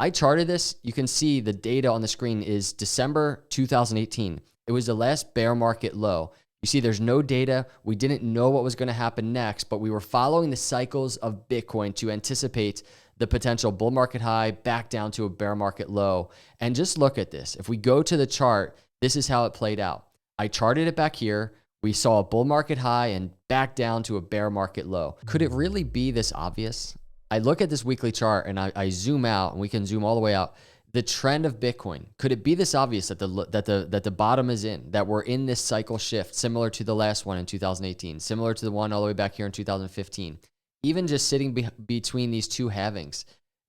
I charted this. You can see the data on the screen is December 2018. It was the last bear market low. You see there's no data. We didn't know what was going to happen next, but we were following the cycles of Bitcoin to anticipate the potential bull market high back down to a bear market low. And just look at this. If we go to the chart, this is how it played out. I charted it back here. We saw a bull market high and back down to a bear market low. Could it really be this obvious? I look at this weekly chart and I zoom out, and we can zoom all the way out. The trend of Bitcoin, could it be this obvious that the bottom is in, that we're in this cycle shift, similar to the last one in 2018, similar to the one all the way back here in 2015? Even just sitting between these two halvings,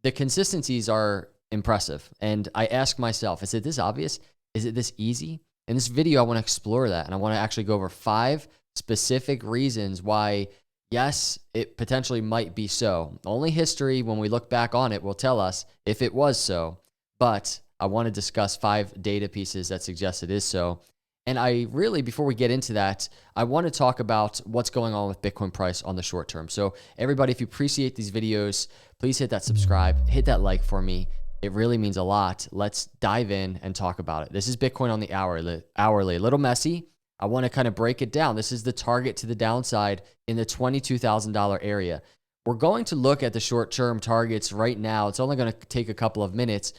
the consistencies are impressive. And I ask myself, is it this obvious? Is it this easy? In this video, I want to explore that, and I want to actually go over 5 specific reasons why, yes, it potentially might be so. Only history, when we look back on it, will tell us if it was so. But I want to discuss 5 data pieces that suggest it is so. And I really, before we get into that, I want to talk about what's going on with Bitcoin price on the short term. So everybody, if you appreciate these videos, please hit that subscribe, hit that like for me. It really means a lot. Let's dive in and talk about it. This is Bitcoin on the hourly. A little messy. I want to kind of break it down. This is the target to the downside in the $22,000 area. We're going to look at the short-term targets right now. It's only going to take a couple of minutes,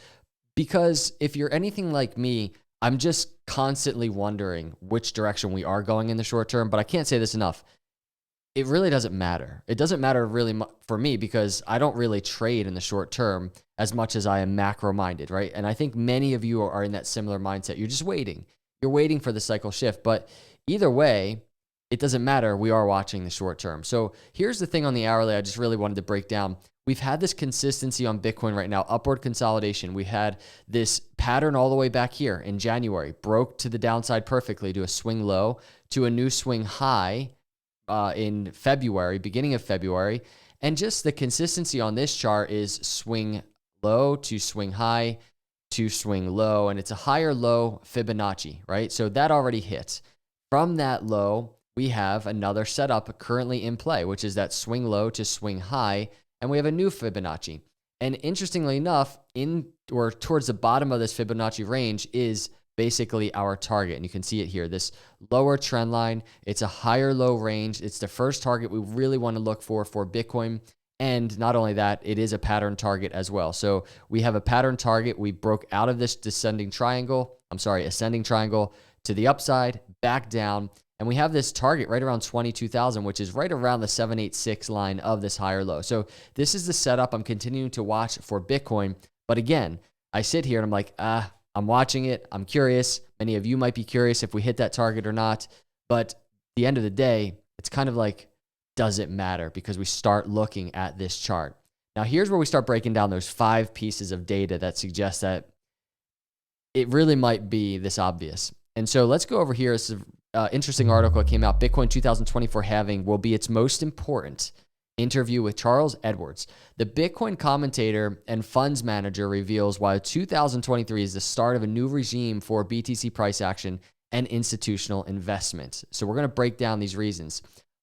because if you're anything like me, I'm just constantly wondering which direction we are going in the short term, but I can't say this enough. It really doesn't matter. It doesn't matter really for me, because I don't really trade in the short term as much as I am macro minded, right? And I think many of you are in that similar mindset. You're just waiting. You're waiting for the cycle shift, but either way, it doesn't matter. We are watching the short term. So here's the thing on the hourly I just really wanted to break down. We've had this consistency on Bitcoin right now, upward consolidation. We had this pattern all the way back here in January, broke to the downside perfectly to a swing low, to a new swing high in February, beginning of February. And just the consistency on this chart is swing low to swing high to swing low, and it's a higher low Fibonacci, right? So that already hit. From that low, we have another setup currently in play, which is that swing low to swing high, and we have a new Fibonacci. And interestingly enough, in or towards the bottom of this Fibonacci range is basically our target. And you can see it here, this lower trend line. It's a higher low range. It's the first target we really want to look for Bitcoin. And not only that, it is a pattern target as well. So we have a pattern target. We broke out of this ascending triangle to the upside, back down. And we have this target right around 22,000, which is right around the 786 line of this higher low. So this is the setup I'm continuing to watch for Bitcoin. But again, I sit here and I'm like, I'm watching it. I'm curious. Many of you might be curious if we hit that target or not. But at the end of the day, it's kind of like, does it matter? Because we start looking at this chart. Now, here's where we start breaking down those 5 pieces of data that suggest that it really might be this obvious. And so let's go over here. This is an interesting article that came out. Bitcoin 2024 halving will be its most important. Interview with Charles Edwards. The Bitcoin commentator and funds manager reveals why 2023 is the start of a new regime for BTC price action and institutional investment. So we're going to break down these reasons.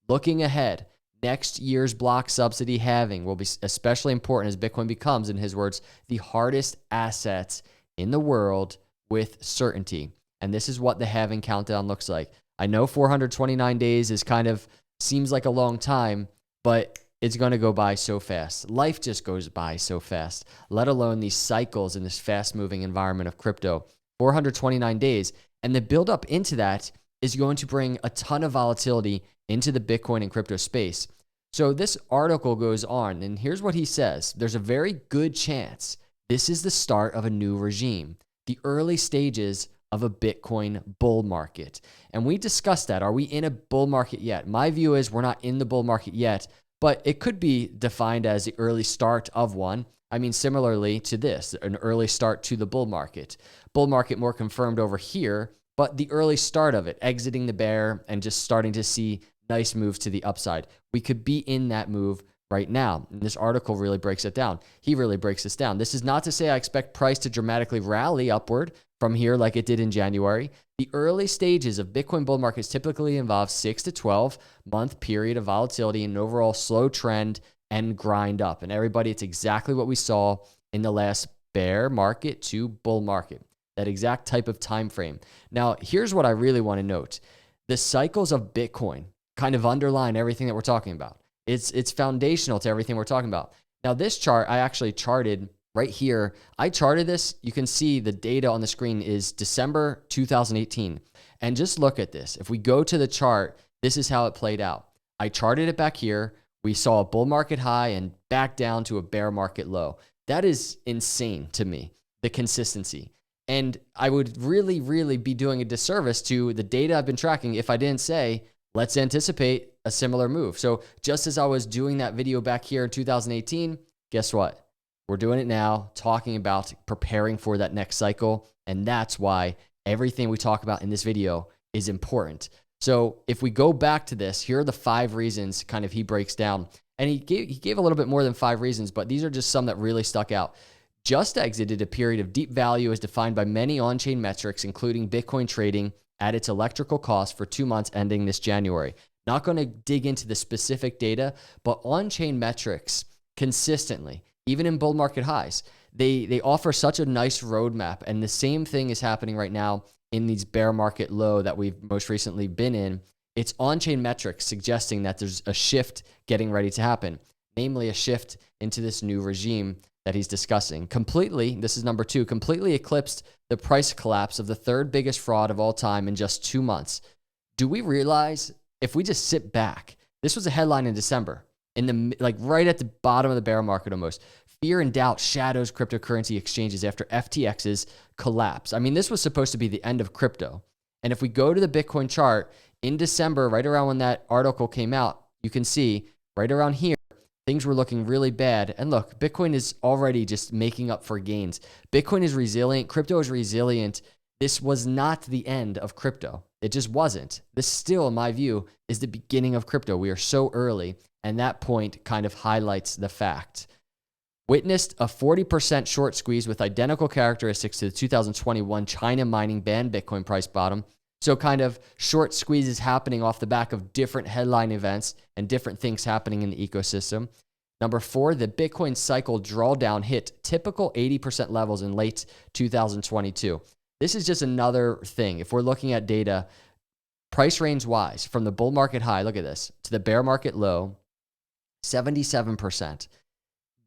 Looking ahead, next year's block subsidy halving will be especially important as Bitcoin becomes, in his words, the hardest asset in the world with certainty. And this is what the halving countdown looks like. I know 429 days is kind of seems like a long time, but it's going to go by so fast. Life just goes by so fast, let alone these cycles in this fast-moving environment of crypto. 429 days. And the build-up into that is going to bring a ton of volatility into the Bitcoin and crypto space. So this article goes on, and here's what he says. There's a very good chance this is the start of a new regime, the early stages of a Bitcoin bull market. And we discussed that. Are we in a bull market yet? My view is we're not in the bull market yet, but it could be defined as the early start of one. I mean, similarly to this, an early start to the bull market. Bull market more confirmed over here, but the early start of it, exiting the bear and just starting to see nice moves to the upside. We could be in that move right now. And this article really breaks it down. He really breaks this down. This is not to say I expect price to dramatically rally upward from here like it did in January. The early stages of Bitcoin bull markets typically involve 6 to 12 month period of volatility and an overall slow trend and grind up. And everybody, it's exactly what we saw in the last bear market to bull market, that exact type of time frame. Now, here's what I really want to note. The cycles of Bitcoin kind of underline everything that we're talking about. It's foundational to everything we're talking about. Now, this chart, I actually charted right here. I charted this. You can see the data on the screen is December 2018. And just look at this. If we go to the chart, this is how it played out. I charted it back here. We saw a bull market high and back down to a bear market low. That is insane to me, the consistency. And I would really, really be doing a disservice to the data I've been tracking if I didn't say, let's anticipate a similar move. So just as I was doing that video back here in 2018, guess what? We're doing it now, talking about preparing for that next cycle. And that's why everything we talk about in this video is important. So if we go back to this, here are the 5 reasons kind of he breaks down. And he gave a little bit more than 5 reasons, but these are just some that really stuck out. Just exited a period of deep value as defined by many on-chain metrics, including Bitcoin trading at its electrical cost for 2 months ending this January. Not going to dig into the specific data, but on-chain metrics consistently, even in bull market highs, they offer such a nice roadmap. And the same thing is happening right now in these bear market low that we've most recently been in. It's on-chain metrics suggesting that there's a shift getting ready to happen, namely a shift into this new regime that he's discussing. Completely, this is number 2, completely eclipsed the price collapse of the 3rd biggest fraud of all time in just 2 months. Do we realize if we just sit back, this was a headline in December, in the right at the bottom of the bear market almost. Fear and doubt shadows cryptocurrency exchanges after FTX's collapse. I mean, this was supposed to be the end of crypto. And if we go to the Bitcoin chart in December, right around when that article came out, you can see right around here, things were looking really bad. And look, Bitcoin is already just making up for gains. Bitcoin is resilient. Crypto is resilient. This was not the end of crypto. It just wasn't. This still, in my view, is the beginning of crypto. We are so early. And that point kind of highlights the fact. Witnessed a 40% short squeeze with identical characteristics to the 2021 China mining ban Bitcoin price bottom. So kind of short squeezes happening off the back of different headline events and different things happening in the ecosystem. Number 4, the Bitcoin cycle drawdown hit typical 80% levels in late 2022. This is just another thing. If we're looking at data, price range wise, from the bull market high, look at this, to the bear market low, 77%.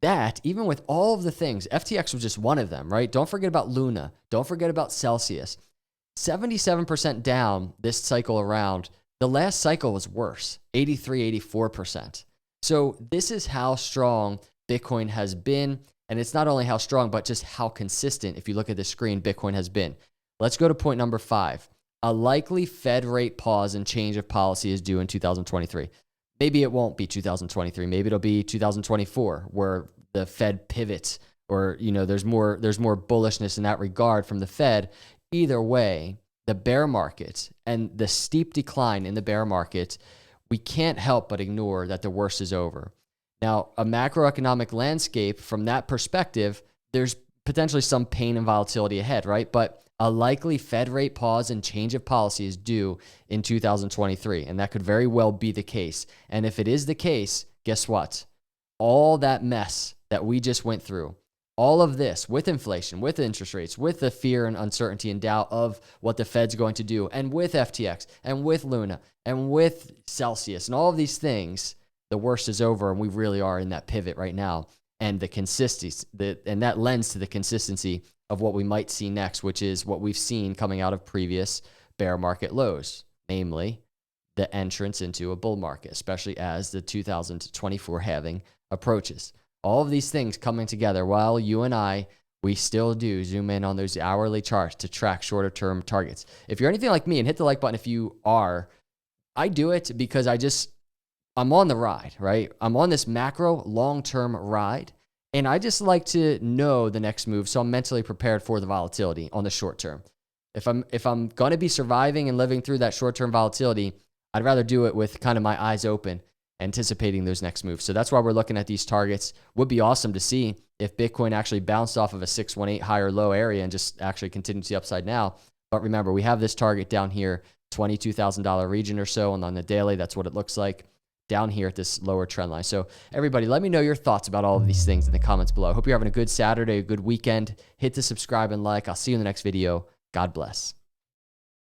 That, even with all of the things, FTX was just one of them, right? Don't forget about Luna. Don't forget about Celsius. 77% down this cycle around. The last cycle was worse, 83, 84%. So this is how strong Bitcoin has been. And it's not only how strong, but just how consistent, if you look at the screen, Bitcoin has been. Let's go to point number 5. A likely Fed rate pause and change of policy is due in 2023. Maybe it won't be 2023. Maybe it'll be 2024, where the Fed pivots, or there's more bullishness in that regard from the Fed. Either way, the bear market and the steep decline in the bear market, we can't help but ignore that the worst is over. Now, a macroeconomic landscape from that perspective, there's potentially some pain and volatility ahead, right? But a likely Fed rate pause and change of policy is due in 2023, and that could very well be the case. And if it is the case, guess what? All that mess that we just went through, all of this with inflation, with interest rates, with the fear and uncertainty and doubt of what the Fed's going to do, and with FTX, and with Luna, and with Celsius, and all of these things, the worst is over, and we really are in that pivot right now. And the consistency, and that lends to the consistency of what we might see next, which is what we've seen coming out of previous bear market lows, namely the entrance into a bull market, especially as the 2024 halving approaches. All of these things coming together while you and I, we still do zoom in on those hourly charts to track shorter term targets. If you're anything like me, and hit the like button if you are, I do it because I'm on the ride, right? I'm on this macro long-term ride, and I just like to know the next move, so I'm mentally prepared for the volatility on the short term. If I'm going to be surviving and living through that short-term volatility, I'd rather do it with kind of my eyes open, anticipating those next moves. So that's why we're looking at these targets. Would be awesome to see if Bitcoin actually bounced off of a 618 higher low area and just actually continues to the upside now. But remember, we have this target down here, $22,000 region or so, and on the daily, that's what it looks like. down here at this lower trend line. So everybody, let me know your thoughts about all of these things in the comments below. I hope you're having a good Saturday, a good weekend. Hit the subscribe and like. I'll see you in the next video. God bless.